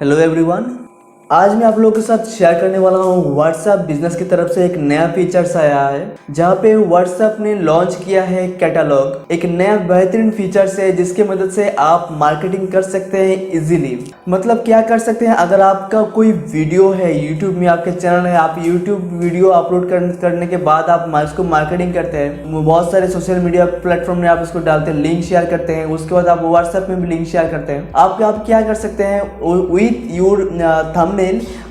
Hello everyone, आज मैं आप लोगों के साथ शेयर करने वाला हूँ व्हाट्सएप बिजनेस की तरफ से एक नया फीचर्स आया है जहाँ पे व्हाट्सएप ने लॉन्च किया है कैटलॉग। एक नया बेहतरीन फीचर्स है जिसके मदद से आप मार्केटिंग कर सकते हैं इजीली। मतलब क्या कर सकते हैं, अगर आपका कोई वीडियो है यूट्यूब में, आपके चैनल है, आप यूट्यूब वीडियो अपलोड करने के बाद आप इसको मार्केटिंग करते हैं, बहुत सारे सोशल मीडिया प्लेटफॉर्म में आप इसको डालते हैं, लिंक शेयर करते हैं, उसके बाद आप व्हाट्सएप में भी लिंक शेयर करते हैं। आप क्या कर सकते हैं, विथ योर थंबनेल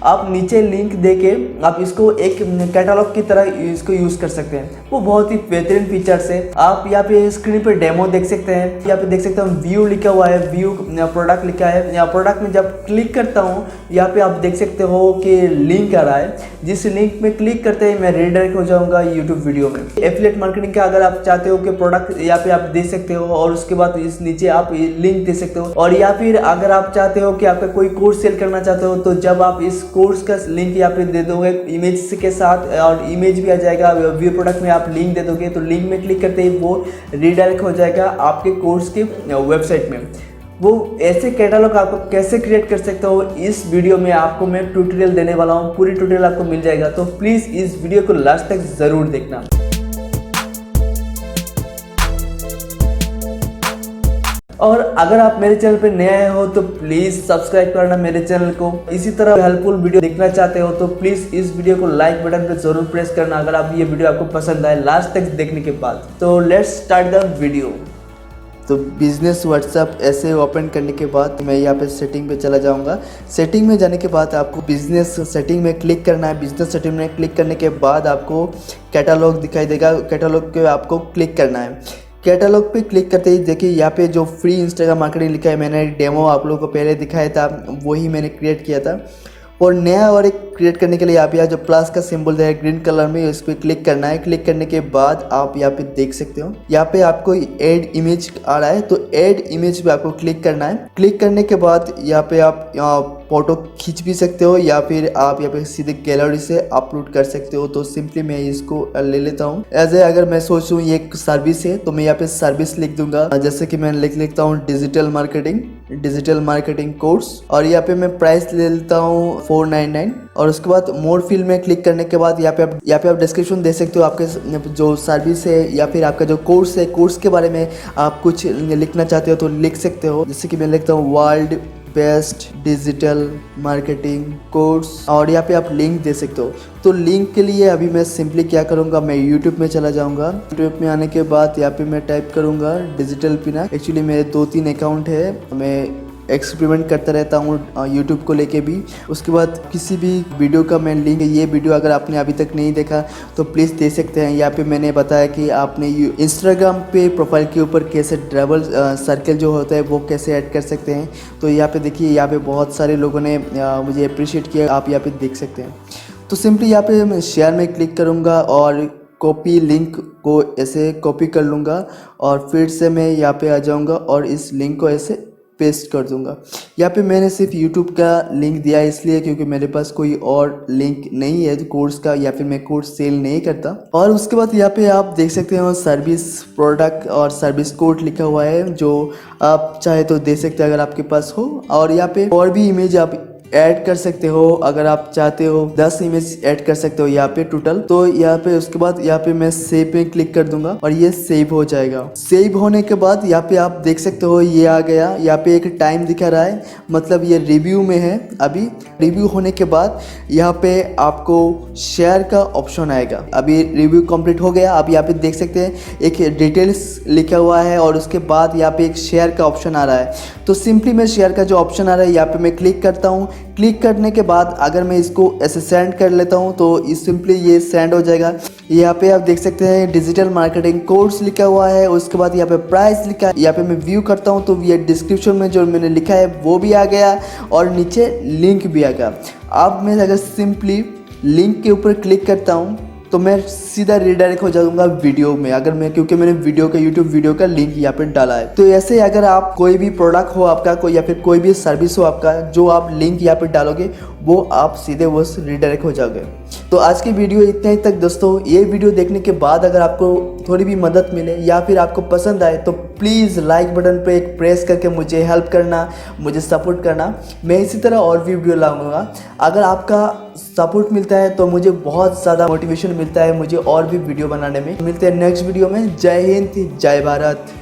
आप नीचे लिंक देके आप इसको एक कैटलॉग की तरह इसको यूज कर सकते हैं। वो बहुत ही बेहतरीन फीचर्स है। आप यहाँ पे स्क्रीन पे डेमो देख सकते हैं, यहाँ पे देख सकते हैं व्यू लिखा हुआ है, व्यू प्रोडक्ट लिखा है। यहाँ प्रोडक्ट में जब क्लिक करता हूँ यहाँ पे आप देख सकते हो कि लिंक आ रहा है, जिस लिंक में क्लिक करते ही मैं रीडायरेक्ट हो जाऊंगा यूट्यूब वीडियो में। एफिलिएट मार्केटिंग का अगर आप चाहते हो कि प्रोडक्ट यहाँ पे आप दे सकते हो और उसके बाद इस नीचे आप लिंक दे सकते हो। और या फिर अगर आप चाहते हो कि आपका कोई कोर्स सेल करना चाहते हो तो जब आप इस कोर्स का लिंक यहाँ पे दे दोगे इमेज के साथ, और इमेज भी आ जाएगा, व्यू प्रोडक्ट में आप लिंक दे दोगे तो लिंक में क्लिक करते ही वो रीडायरेक्ट हो जाएगा आपके कोर्स के वेबसाइट में। वो ऐसे कैटलॉग आपको कैसे क्रिएट कर सकते हो इस वीडियो में आपको मैं ट्यूटोरियल देने वाला हूँ। पूरी ट्यूटोरियल आपको मिल जाएगा, तो प्लीज़ इस वीडियो को लास्ट तक ज़रूर देखना। और अगर आप मेरे चैनल पे नए आए हो तो प्लीज़ सब्सक्राइब करना मेरे चैनल को। इसी तरह हेल्पफुल वीडियो देखना चाहते हो तो प्लीज़ इस वीडियो को लाइक बटन पे ज़रूर प्रेस करना अगर आप ये वीडियो आपको पसंद आए लास्ट तक देखने के बाद। तो लेट्स स्टार्ट द वीडियो। तो बिजनेस व्हाट्सएप ऐसे ओपन करने के बाद मैं यहाँ पे सेटिंग पे चला जाऊँगा। सेटिंग में जाने के बाद आपको बिजनेस सेटिंग में क्लिक करना है। बिजनेस सेटिंग में क्लिक करने के बाद आपको कैटलॉग दिखाई देगा, कैटलॉग पे आपको क्लिक करना है। कैटलॉग पे क्लिक करते ही देखिए यहाँ पे जो फ्री इंस्टाग्राम मार्केटिंग लिखा है, मैंने डेमो आप लोगों को पहले दिखाया था, वही मैंने क्रिएट किया था। और नया और एक क्रिएट करने के लिए आप यहाँ जो प्लस का सिंबल है ग्रीन कलर में, इस पर क्लिक करना है। क्लिक करने के बाद आप यहाँ पे देख सकते हो यहाँ पे आपको ऐड इमेज आ रहा है, तो ऐड इमेज पे आपको क्लिक करना है। क्लिक करने के बाद यहाँ पे आप फोटो खींच भी सकते हो या फिर आप यहाँ पे सीधे गैलरी से अपलोड कर सकते हो। तो सिंपली मैं इसको ले लेता हूँ एज ए, अगर मैं सोचूं ये एक सर्विस है तो मैं यहाँ पे सर्विस लिख दूंगा, जैसे कि मैं लिखता हूँ डिजिटल मार्केटिंग कोर्स, और यहाँ पे मैं प्राइस ले लेता हूँ 499। और उसके बाद मोर फील्ड में क्लिक करने के बाद यहाँ पे आप डिस्क्रिप्शन दे सकते हो, आपके जो सर्विस है या फिर आपका जो कोर्स है, कोर्स के बारे में आप कुछ लिखना चाहते हो तो लिख सकते हो। जैसे कि मैं लिखता हूँ world best digital marketing course, और यहाँ पे आप लिंक दे सकते हो। तो लिंक के लिए अभी मैं सिंपली क्या करूँगा, मैं यूट्यूब में चला जाऊँगा। यूट्यूब में आने के बाद यहाँ पे मैं टाइप करूँगा डिजिटल पिनाक। एक्चुअली मेरे 2-3 अकाउंट है, मैं एक्सपेरिमेंट करता रहता हूँ यूट्यूब को लेके भी। उसके बाद किसी भी वीडियो का मैं लिंक, ये वीडियो अगर आपने अभी तक नहीं देखा तो प्लीज़ दे सकते हैं। यहाँ पे मैंने बताया कि आपने इंस्टाग्राम पे प्रोफाइल के ऊपर कैसे ट्रैवल सर्कल जो होता है वो कैसे ऐड कर सकते हैं। तो यहाँ पे देखिए, यहाँ पे बहुत सारे लोगों ने मुझे अप्रिशिएट किया, आप यहाँ पे देख सकते हैं। तो सिंपली यहाँ पे मैं शेयर में क्लिक करूँगा और कॉपी लिंक को ऐसे कॉपी कर लूँगा और फिर से मैं यहाँ पे आ जाऊँगा और इस लिंक को ऐसे पेस्ट कर दूंगा। यहाँ पे मैंने सिर्फ YouTube का लिंक दिया है इसलिए क्योंकि मेरे पास कोई और लिंक नहीं है कोर्स का, या फिर मैं कोर्स सेल नहीं करता। और उसके बाद यहाँ पे आप देख सकते हो सर्विस प्रोडक्ट और सर्विस कोड लिखा हुआ है, जो आप चाहे तो दे सकते हैं अगर आपके पास हो। और यहाँ पे और भी इमेज आप ऐड कर सकते हो, अगर आप चाहते हो 10 इमेज ऐड कर सकते हो यहाँ पे टोटल। तो यहाँ पे उसके बाद यहाँ पे मैं सेव पे क्लिक कर दूंगा और ये सेव हो जाएगा। सेव होने के बाद यहाँ पे आप देख सकते हो ये आ गया। यहाँ पे एक टाइम दिखा रहा है, मतलब ये रिव्यू में है अभी। रिव्यू होने के बाद यहाँ पे आपको शेयर का ऑप्शन आएगा। अभी रिव्यू कंप्लीट हो गया। आप यहाँ पे देख सकते हैं एक डिटेल्स लिखा हुआ है और उसके बाद यहाँ पे एक शेयर का ऑप्शन आ रहा है। तो सिंपली मैं शेयर का जो ऑप्शन आ रहा है यहाँ पे मैं क्लिक करता हूँ। क्लिक करने के बाद अगर मैं इसको ऐसे सेंड कर लेता हूँ तो इस सिंपली ये सेंड हो जाएगा। यहाँ पे आप देख सकते हैं डिजिटल मार्केटिंग कोर्स लिखा हुआ है, उसके बाद यहाँ पे प्राइस लिखा है। यहाँ पे मैं व्यू करता हूँ तो ये डिस्क्रिप्शन में जो मैंने लिखा है वो भी आ गया और नीचे लिंक भी आ गया। अब मैं अगर सिंपली लिंक के ऊपर क्लिक करता हूँ तो मैं सीधा रीडायरेक्ट हो जाऊंगा वीडियो में, अगर मैं क्योंकि मैंने वीडियो का यूट्यूब वीडियो का लिंक यहाँ पे डाला है। तो ऐसे अगर आप कोई भी प्रोडक्ट हो आपका कोई या फिर कोई भी सर्विस हो आपका, जो आप लिंक यहाँ पे डालोगे वो आप सीधे वो रीडायरेक्ट हो जाओगे। तो आज की वीडियो इतने ही तक दोस्तों। ये वीडियो देखने के बाद अगर आपको थोड़ी भी मदद मिले या फिर आपको पसंद आए तो प्लीज़ लाइक बटन पे एक प्रेस करके मुझे हेल्प करना, मुझे सपोर्ट करना। मैं इसी तरह और भी वीडियो लाऊंगा। अगर आपका सपोर्ट मिलता है तो मुझे बहुत ज़्यादा मोटिवेशन मिलता है मुझे और भी वीडियो बनाने में। मिलते हैं नेक्स्ट वीडियो में। जय हिंद, जय भारत।